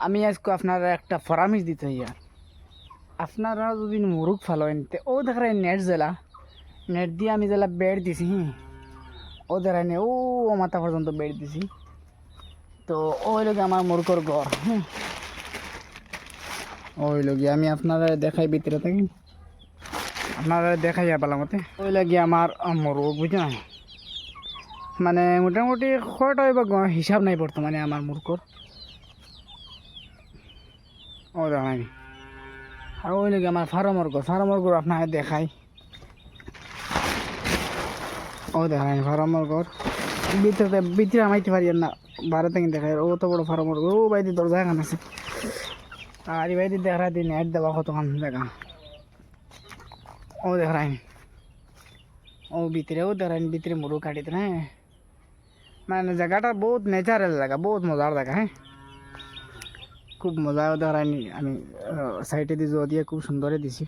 আমি আজকে আপনারা একটা পরামর্শ দিতে হইয়া, আপনারা যদি মুরুগ ফালেন তে ও দেখায় নেট জেলা, নেট দিয়ে আমি জেলা বেড় দিছি। ও দেখায় ও ও মাথা পর্যন্ত বেড় দিছি। তো ওই লোক আমার মুরগর ঘর। ওই লোক আমি আপনারা দেখাই ভিতরে থাকি, আপনারা দেখাই পেলাম মতে ওই লাগে আমার মুরগ বুঝে না, মানে মোটামুটি কয়টা হিসাব নাই বর্তমানে আমার মুরগর। ও দেখাই আর ওই লাগে আমার ফার্মর ঘর আপনার দেখাই। ও দেখায় ফার্মর ঘর ভিতরে ভিতরে আমাইতে পারি না, বাইরে থেকে দেখায় ও তো বড় ফার্মর ঘর। ও বাইরে দরজা এখান আছে, আর এই বাইরে দেখা দিন নেট দেওয়া কতক্ষণ দেখা। ও দেখায় ও ভিতরেও দেখায়, ভিতরে মুরগ কাটিতে। হ্যাঁ, মানে জায়গাটা বহুত ন্যাচারাল জায়গা, বহুত মজার জায়গা। হ্যাঁ, খুব মজাও দেখায়নি। আমি সাইডে দিয়ে জোয়া দিয়ে খুব সুন্দরে দিছি।